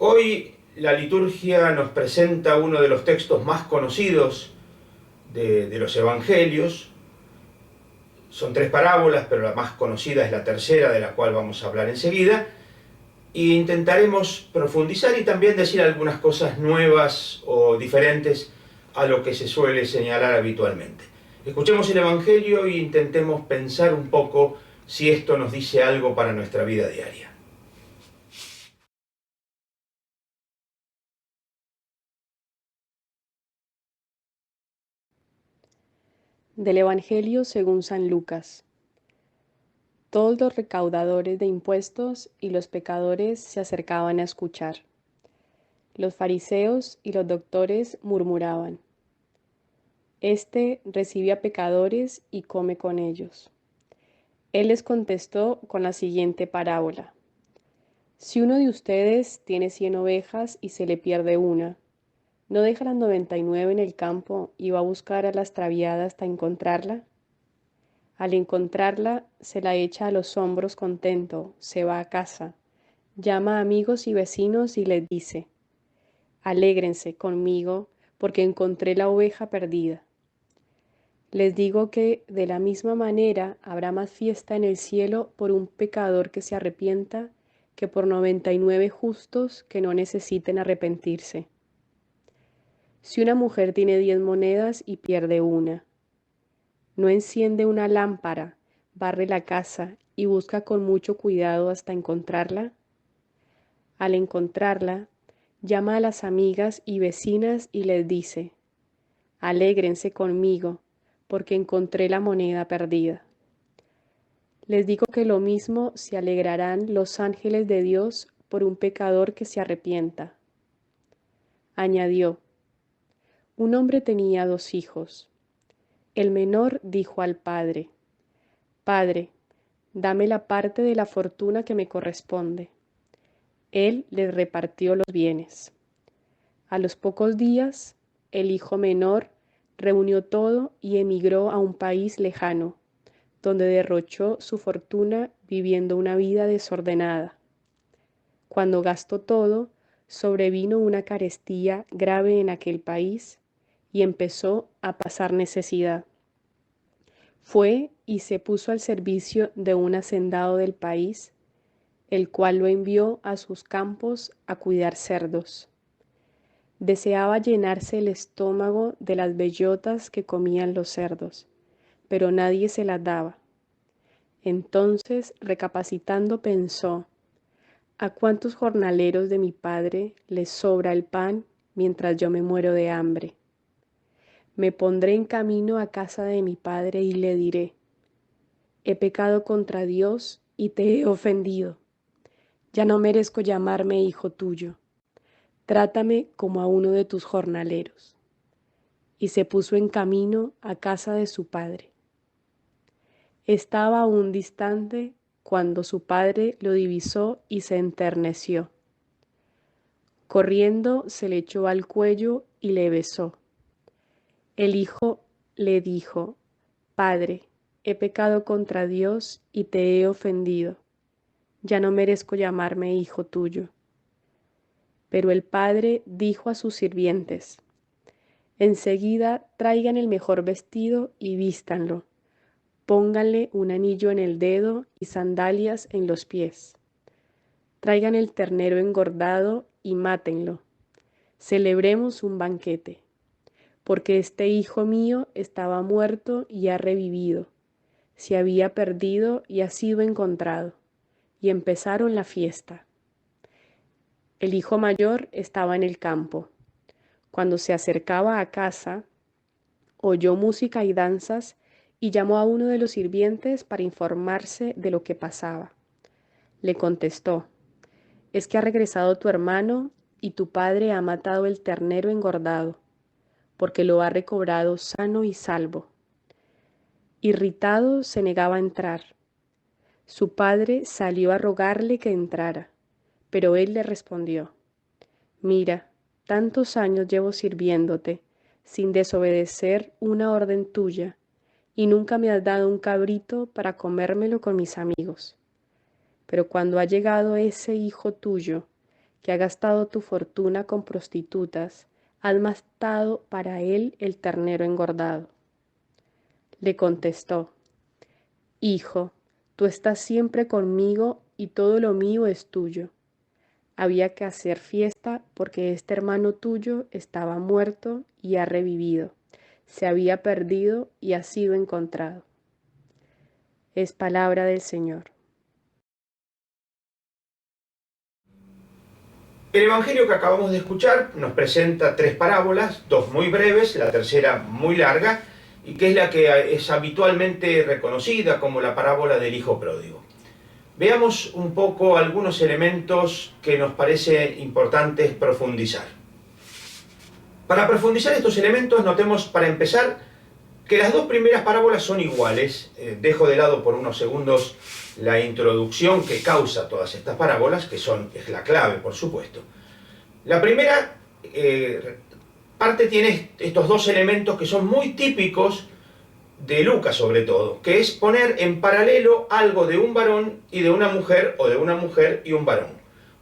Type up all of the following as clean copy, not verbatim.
Hoy la liturgia nos presenta uno de los textos más conocidos de los evangelios. Son tres parábolas, pero la más conocida es la tercera, de la cual vamos a hablar enseguida. E intentaremos profundizar y también decir algunas cosas nuevas o diferentes a lo que se suele señalar habitualmente. Escuchemos el evangelio e intentemos pensar un poco si esto nos dice algo para nuestra vida diaria. Del Evangelio según San Lucas. Todos los recaudadores de impuestos y los pecadores se acercaban a escuchar. Los fariseos y los doctores murmuraban: Este recibe a pecadores y come con ellos. Él les contestó con la siguiente parábola: Si uno de ustedes tiene 100 ovejas y se le pierde una, ¿no deja las 99 en el campo y va a buscar a la extraviada hasta encontrarla? Al encontrarla, se la echa a los hombros contento, se va a casa, llama a amigos y vecinos y les dice: Alégrense conmigo porque encontré la oveja perdida. Les digo que de la misma manera habrá más fiesta en el cielo por un pecador que se arrepienta que por 99 justos que no necesiten arrepentirse. Si una mujer tiene 10 monedas y pierde una, ¿no enciende una lámpara, barre la casa y busca con mucho cuidado hasta encontrarla? Al encontrarla, llama a las amigas y vecinas y les dice: Alégrense conmigo, porque encontré la moneda perdida. Les digo que lo mismo se alegrarán los ángeles de Dios por un pecador que se arrepienta. Añadió: Un hombre tenía 2 hijos. El menor dijo al padre: Padre, dame la parte de la fortuna que me corresponde. Él les repartió los bienes. A los pocos días, el hijo menor reunió todo y emigró a un país lejano, donde derrochó su fortuna viviendo una vida desordenada. Cuando gastó todo, sobrevino una carestía grave en aquel país y empezó a pasar necesidad. Fue y se puso al servicio de un hacendado del país, el cual lo envió a sus campos a cuidar cerdos. Deseaba llenarse el estómago de las bellotas que comían los cerdos, pero nadie se las daba. Entonces, recapacitando, pensó: ¿A cuántos jornaleros de mi padre les sobra el pan mientras yo me muero de hambre? Me pondré en camino a casa de mi padre y le diré: He pecado contra Dios y te he ofendido. Ya no merezco llamarme hijo tuyo. Trátame como a uno de tus jornaleros. Y se puso en camino a casa de su padre. Estaba aún distante cuando su padre lo divisó y se enterneció. Corriendo se le echó al cuello y le besó. El hijo le dijo: Padre, he pecado contra Dios y te he ofendido. Ya no merezco llamarme hijo tuyo. Pero el padre dijo a sus sirvientes: Enseguida traigan el mejor vestido y vístanlo. Pónganle un anillo en el dedo y sandalias en los pies. Traigan el ternero engordado y mátenlo. Celebremos un banquete, porque este hijo mío estaba muerto y ha revivido, se había perdido y ha sido encontrado. Y empezaron la fiesta. El hijo mayor estaba en el campo. Cuando se acercaba a casa, oyó música y danzas y llamó a uno de los sirvientes para informarse de lo que pasaba. Le contestó: Es que ha regresado tu hermano y tu padre ha matado el ternero engordado, porque lo ha recobrado sano y salvo. Irritado, se negaba a entrar. Su padre salió a rogarle que entrara, pero él le respondió: Mira, tantos años llevo sirviéndote, sin desobedecer una orden tuya, y nunca me has dado un cabrito para comérmelo con mis amigos. Pero cuando ha llegado ese hijo tuyo, que ha gastado tu fortuna con prostitutas, has matado para él el ternero engordado. Le contestó: Hijo, tú estás siempre conmigo y todo lo mío es tuyo. Había que hacer fiesta porque este hermano tuyo estaba muerto y ha revivido, se había perdido y ha sido encontrado. Es palabra del Señor. El Evangelio que acabamos de escuchar nos presenta tres parábolas, dos muy breves, la tercera muy larga, y que es la que es habitualmente reconocida como la parábola del Hijo Pródigo. Veamos un poco algunos elementos que nos parece importantes profundizar. Para profundizar estos elementos, notemos para empezar que las dos primeras parábolas son iguales. Dejo de lado por unos segundos la introducción que causa todas estas parábolas, que es la clave, por supuesto. La primera parte tiene estos dos elementos que son muy típicos de Lucas sobre todo, que es poner en paralelo algo de un varón y de una mujer, o de una mujer y un varón.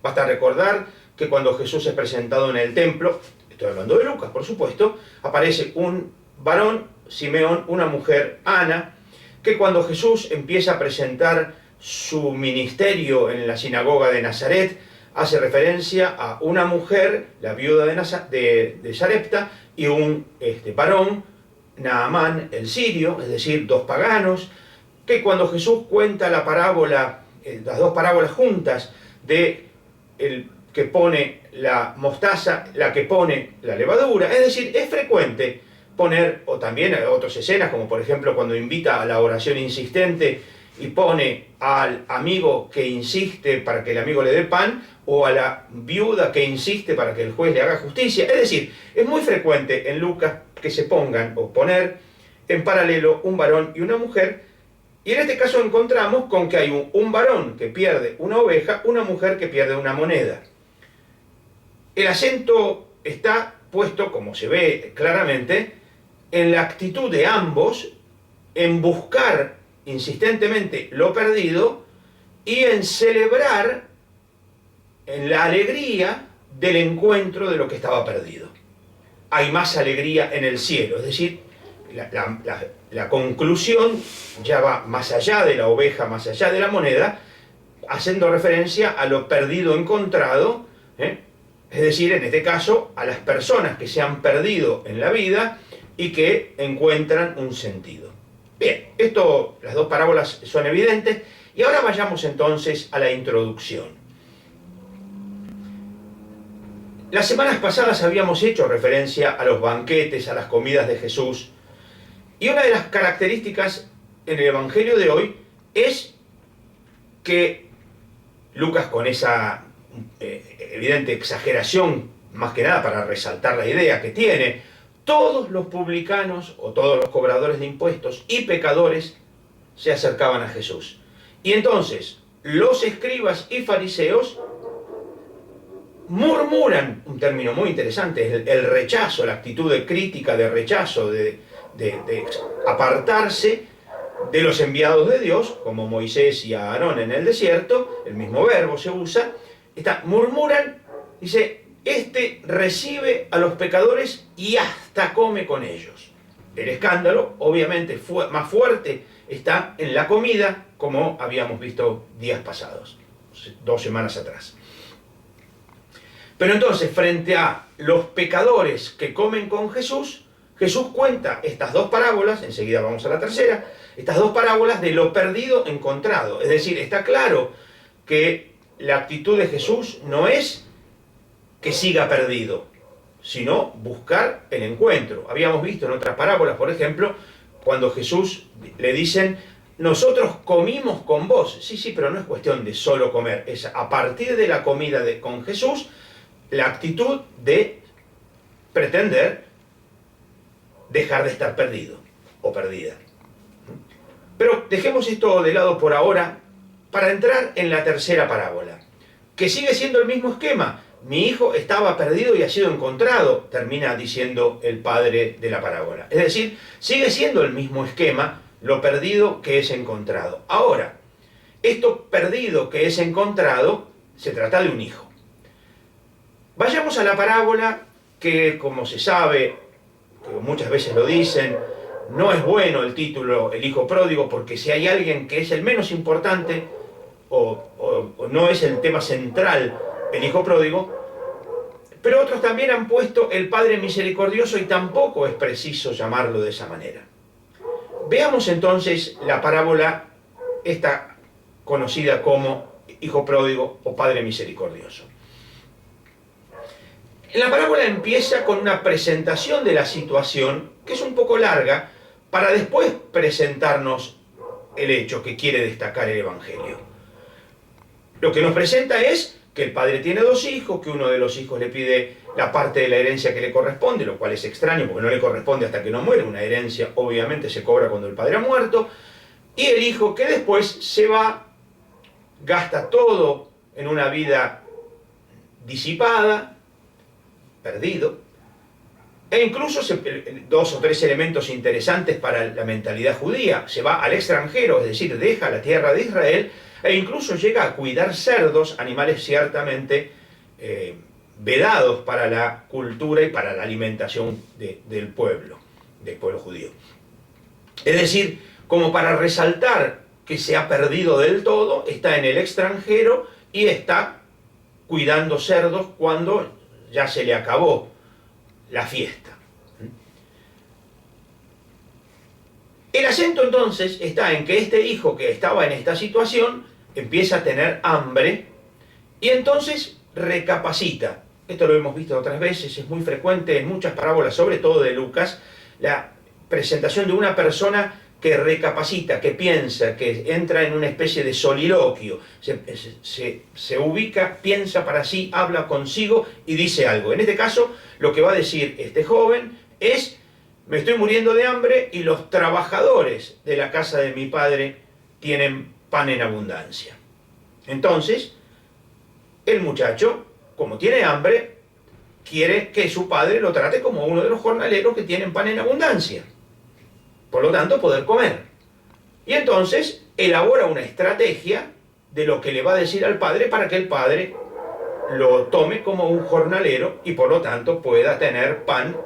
Basta recordar que cuando Jesús es presentado en el templo, estoy hablando de Lucas, por supuesto, aparece un varón, Simeón, una mujer, Ana, que cuando Jesús empieza a presentar su ministerio en la sinagoga de Nazaret, hace referencia a una mujer, la viuda de Sarepta, y un varón, Naamán el sirio, es decir, dos paganos, que cuando Jesús cuenta la parábola, las dos parábolas juntas, de el que pone la mostaza, la que pone la levadura, es decir, es frecuente poner, o también otras escenas, como por ejemplo cuando invita a la oración insistente y pone al amigo que insiste para que el amigo le dé pan, o a la viuda que insiste para que el juez le haga justicia. Es decir, es muy frecuente en Lucas que se pongan o poner en paralelo un varón y una mujer, y en este caso encontramos con que hay un varón que pierde una oveja, una mujer que pierde una moneda. El acento está puesto, como se ve claramente, en la actitud de ambos en buscar insistentemente lo perdido y en celebrar en la alegría del encuentro de lo que estaba perdido. Hay más alegría en el cielo, es decir, la conclusión ya va más allá de la oveja, más allá de la moneda, haciendo referencia a lo perdido encontrado, es decir, en este caso, a las personas que se han perdido en la vida y que encuentran un sentido. Bien, las dos parábolas son evidentes, y ahora vayamos entonces a la introducción. Las semanas pasadas habíamos hecho referencia a los banquetes, a las comidas de Jesús, y una de las características en el Evangelio de hoy es que Lucas, con esa evidente exageración, más que nada para resaltar la idea que tiene, todos los publicanos o todos los cobradores de impuestos y pecadores se acercaban a Jesús. Y entonces los escribas y fariseos murmuran, un término muy interesante, el rechazo, la actitud de crítica, de rechazo, de apartarse de los enviados de Dios, como Moisés y Aarón en el desierto, el mismo verbo se usa, murmuran, dice, recibe a los pecadores y hasta come con ellos. El escándalo, obviamente, más fuerte está en la comida, como habíamos visto días pasados, 2 semanas atrás. Pero entonces, frente a los pecadores que comen con Jesús, Jesús cuenta estas dos parábolas, enseguida vamos a la tercera, estas dos parábolas de lo perdido encontrado. Es decir, está claro que la actitud de Jesús no es que siga perdido, sino buscar el encuentro. Habíamos visto en otras parábolas, por ejemplo, cuando Jesús le dicen, nosotros comimos con vos. Sí, pero no es cuestión de solo comer, es a partir de la comida con Jesús, la actitud de pretender dejar de estar perdido o perdida. Pero dejemos esto de lado por ahora para entrar en la tercera parábola, que sigue siendo el mismo esquema. Mi hijo estaba perdido y ha sido encontrado, termina diciendo el padre de la parábola. Es decir, sigue siendo el mismo esquema, lo perdido que es encontrado. Ahora, esto perdido que es encontrado, se trata de un hijo. Vayamos a la parábola que, como se sabe, que muchas veces lo dicen, no es bueno el título El hijo pródigo, porque si hay alguien que es el menos importante o no es el tema central el hijo pródigo, pero otros también han puesto el Padre misericordioso y tampoco es preciso llamarlo de esa manera. Veamos entonces la parábola esta conocida como hijo pródigo o Padre misericordioso. La parábola empieza con una presentación de la situación que es un poco larga para después presentarnos el hecho que quiere destacar el Evangelio. Lo que nos presenta es que el padre tiene dos hijos, que uno de los hijos le pide la parte de la herencia que le corresponde, lo cual es extraño porque no le corresponde hasta que no muere. Una herencia obviamente se cobra cuando el padre ha muerto. Y el hijo que después se va, gasta todo en una vida disipada, perdido, e incluso dos o tres elementos interesantes para la mentalidad judía: se va al extranjero, es decir, deja la tierra de Israel, e incluso llega a cuidar cerdos, animales ciertamente vedados para la cultura y para la alimentación del pueblo judío. Es decir, como para resaltar que se ha perdido del todo, está en el extranjero y está cuidando cerdos cuando ya se le acabó la fiesta. El acento entonces está en que este hijo que estaba en esta situación empieza a tener hambre y entonces recapacita. Esto lo hemos visto otras veces, es muy frecuente en muchas parábolas, sobre todo de Lucas, la presentación de una persona que recapacita, que piensa, que entra en una especie de soliloquio, se ubica, piensa para sí, habla consigo y dice algo. En este caso, lo que va a decir este joven es: me estoy muriendo de hambre y los trabajadores de la casa de mi padre tienen pan en abundancia. Entonces, el muchacho, como tiene hambre, quiere que su padre lo trate como uno de los jornaleros que tienen pan en abundancia. Por lo tanto, poder comer. Y entonces elabora una estrategia de lo que le va a decir al padre para que el padre lo tome como un jornalero y por lo tanto pueda tener pan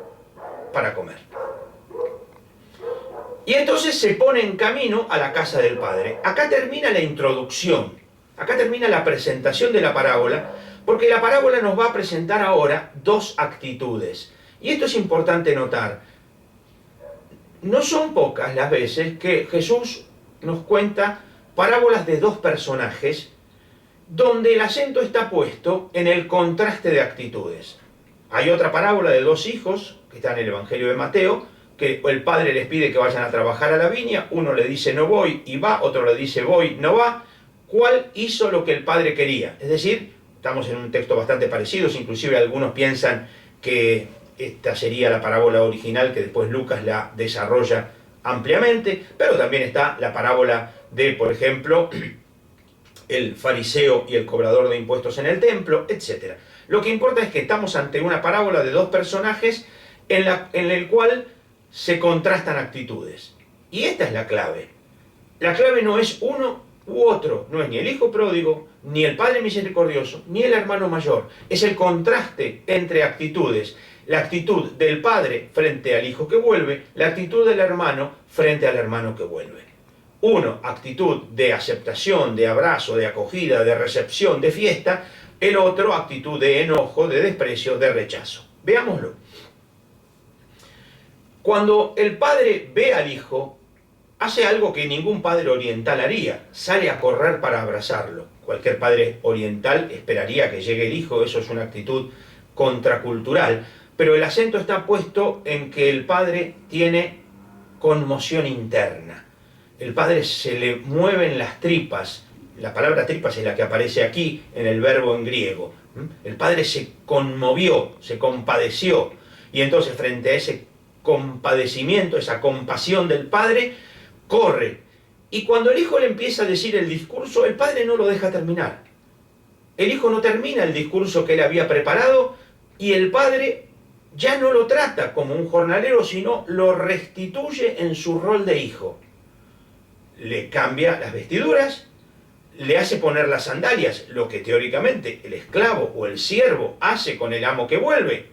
para comer. Y entonces se pone en camino a la casa del padre. Acá termina la introducción, acá termina la presentación de la parábola, porque la parábola nos va a presentar ahora dos actitudes. Y esto es importante notar. No son pocas las veces que Jesús nos cuenta parábolas de dos personajes donde el acento está puesto en el contraste de actitudes. Hay otra parábola de dos hijos que está en el Evangelio de Mateo, que el padre les pide que vayan a trabajar a la viña, uno le dice no voy y va, otro le dice voy, no va. ¿Cuál hizo lo que el padre quería? Es decir, estamos en un texto bastante parecido, inclusive algunos piensan que esta sería la parábola original, que después Lucas la desarrolla ampliamente, pero también está la parábola de, por ejemplo, el fariseo y el cobrador de impuestos en el templo, etc. Lo que importa es que estamos ante una parábola de dos personajes en el cual se contrastan actitudes. Y esta es la clave. La clave no es uno u otro, no es ni el hijo pródigo, ni el padre misericordioso, ni el hermano mayor. Es el contraste entre actitudes. La actitud del padre frente al hijo que vuelve, la actitud del hermano frente al hermano que vuelve. Uno, actitud de aceptación, de abrazo, de acogida, de recepción, de fiesta. El otro, actitud de enojo, de desprecio, de rechazo. Veámoslo. Cuando el padre ve al hijo, hace algo que ningún padre oriental haría: sale a correr para abrazarlo. Cualquier padre oriental esperaría que llegue el hijo, eso es una actitud contracultural. Pero el acento está puesto en que el padre tiene conmoción interna. El padre se le mueven las tripas. La palabra tripas es la que aparece aquí en el verbo en griego. El padre se conmovió, se compadeció. Y entonces, frente a ese compadecimiento, esa compasión del padre, corre. Y cuando el hijo le empieza a decir el discurso, el padre no lo deja terminar. El hijo no termina el discurso que él había preparado y el padre ya no lo trata como un jornalero, sino lo restituye en su rol de hijo. Le cambia las vestiduras, le hace poner las sandalias, lo que teóricamente el esclavo o el siervo hace con el amo que vuelve.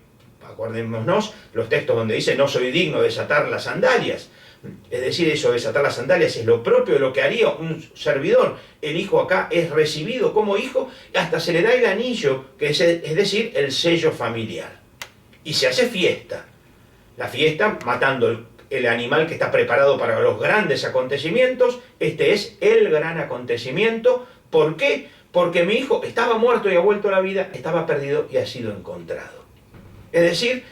Acordémonos los textos donde dice no soy digno de desatar las sandalias. Es decir, eso de desatar las sandalias es lo propio de lo que haría un servidor. El hijo acá es recibido como hijo, hasta se le da el anillo, que es decir, el sello familiar. Y se hace fiesta. La fiesta matando el animal que está preparado para los grandes acontecimientos. Este es el gran acontecimiento. ¿Por qué? Porque mi hijo estaba muerto y ha vuelto a la vida, estaba perdido y ha sido encontrado. Es decir,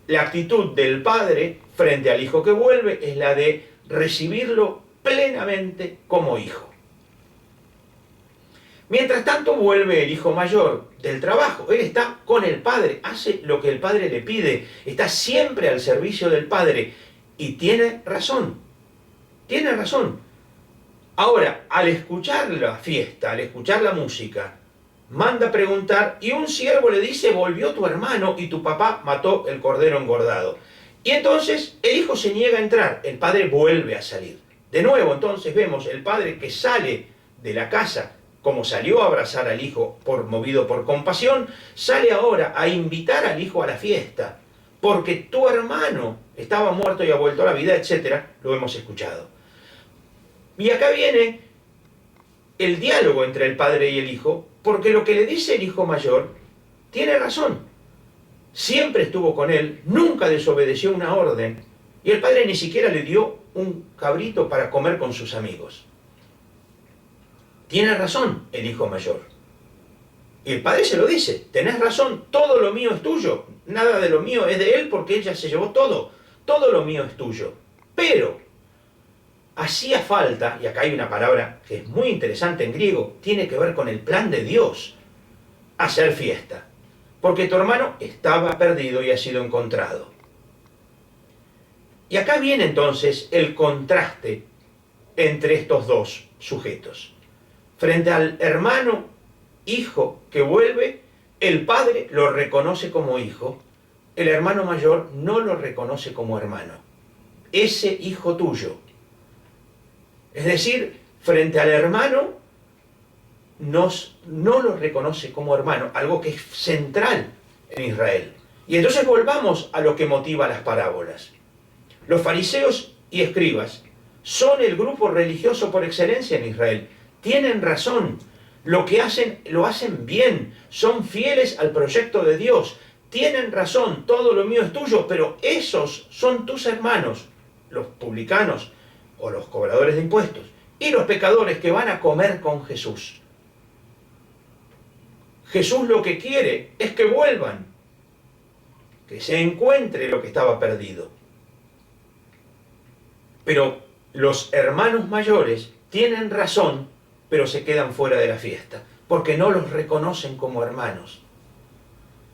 la actitud del padre frente al hijo que vuelve es la de recibirlo plenamente como hijo. Mientras tanto vuelve el hijo mayor del trabajo. Él está con el padre, hace lo que el padre le pide, está siempre al servicio del padre. Y tiene razón, tiene razón. Ahora, al escuchar la fiesta, al escuchar la música, manda a preguntar y un siervo le dice, volvió tu hermano y tu papá mató el cordero engordado. Y entonces el hijo se niega a entrar, el padre vuelve a salir. De nuevo, entonces vemos el padre que sale de la casa, como salió a abrazar al hijo movido por compasión, sale ahora a invitar al hijo a la fiesta, porque tu hermano estaba muerto y ha vuelto a la vida, etc. Lo hemos escuchado. Y acá viene el diálogo entre el padre y el hijo, porque lo que le dice el hijo mayor tiene razón. Siempre estuvo con él, nunca desobedeció una orden, y el padre ni siquiera le dio un cabrito para comer con sus amigos. Tiene razón el hijo mayor. Y el padre se lo dice, tenés razón, todo lo mío es tuyo, nada de lo mío es de él porque él ya se llevó todo, todo lo mío es tuyo. Pero hacía falta, y acá hay una palabra que es muy interesante en griego, tiene que ver con el plan de Dios, hacer fiesta. Porque tu hermano estaba perdido y ha sido encontrado. Y acá viene entonces el contraste entre estos dos sujetos. Frente al hermano, hijo que vuelve, el padre lo reconoce como hijo, el hermano mayor no lo reconoce como hermano. Ese hijo tuyo. Es decir, frente al hermano, no lo reconoce como hermano, algo que es central en Israel. Y entonces volvamos a lo que motiva las parábolas. Los fariseos y escribas son el grupo religioso por excelencia en Israel. Tienen razón, lo que hacen, lo hacen bien, son fieles al proyecto de Dios. Tienen razón, todo lo mío es tuyo, pero esos son tus hermanos, los publicanos o los cobradores de impuestos, y los pecadores que van a comer con Jesús. Jesús lo que quiere es que vuelvan, que se encuentre lo que estaba perdido. Pero los hermanos mayores tienen razón, pero se quedan fuera de la fiesta, porque no los reconocen como hermanos.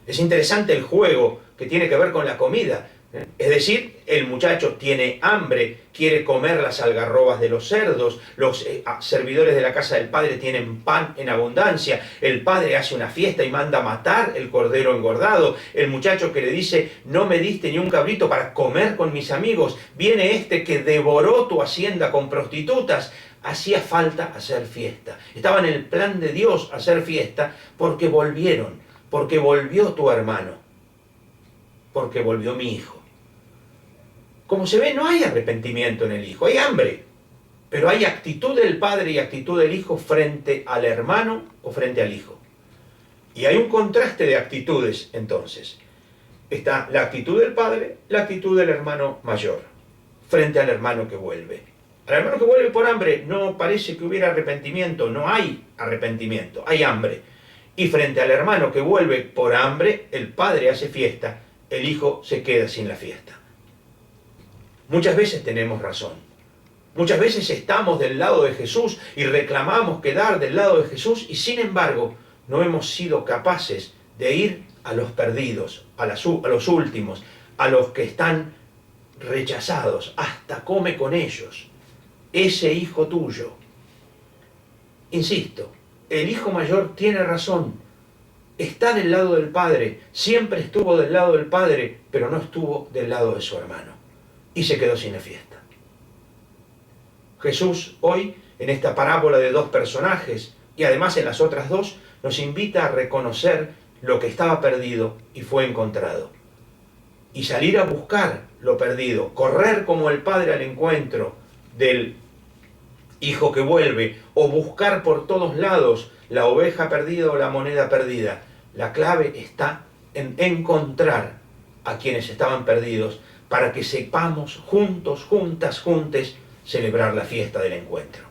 Es interesante el juego que tiene que ver con la comida. Es decir, el muchacho tiene hambre, quiere comer las algarrobas de los cerdos, los servidores de la casa del padre tienen pan en abundancia, el padre hace una fiesta y manda matar el cordero engordado, el muchacho que le dice, no me diste ni un cabrito para comer con mis amigos, viene este que devoró tu hacienda con prostitutas. Hacía falta hacer fiesta, estaba en el plan de Dios hacer fiesta porque volvieron, porque volvió tu hermano, porque volvió mi hijo. Como se ve, no hay arrepentimiento en el hijo, hay hambre, pero hay actitud del padre y actitud del hijo frente al hermano o frente al hijo. Y hay un contraste de actitudes entonces. Está la actitud del padre, la actitud del hermano mayor, frente al hermano que vuelve. Al hermano que vuelve por hambre no parece que hubiera arrepentimiento, no hay arrepentimiento, hay hambre. Y frente al hermano que vuelve por hambre, el padre hace fiesta, el hijo se queda sin la fiesta. Muchas veces tenemos razón. Muchas veces estamos del lado de Jesús y reclamamos quedar del lado de Jesús y sin embargo no hemos sido capaces de ir a los perdidos, a los últimos, a los que están rechazados. Hasta come con ellos. Ese hijo tuyo. Insisto, el hijo mayor tiene razón. Está del lado del padre, siempre estuvo del lado del padre, pero no estuvo del lado de su hermano. Y se quedó sin la fiesta. Jesús hoy, en esta parábola de dos personajes, Y además en las otras dos nos invita a reconocer lo que estaba perdido y fue encontrado. Y salir a buscar lo perdido, correr como el padre al encuentro del hijo que vuelve, o buscar por todos lados la oveja perdida o la moneda perdida. La clave está en encontrar a quienes estaban perdidos para que sepamos juntos, juntas, juntes, celebrar la fiesta del encuentro.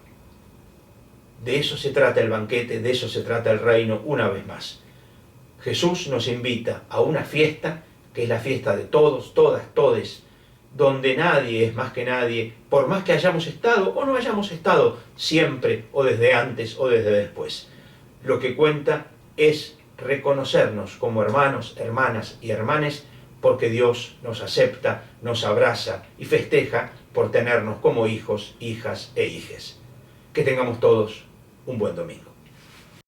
De eso se trata el banquete, de eso se trata el reino una vez más. Jesús nos invita a una fiesta que es la fiesta de todos, todas, todes, donde nadie es más que nadie, por más que hayamos estado o no hayamos estado siempre, o desde antes o desde después. Lo que cuenta es reconocernos como hermanos, hermanas y hermanes, porque Dios nos acepta, nos abraza y festeja por tenernos como hijos, hijas e hijes. Que tengamos todos un buen domingo.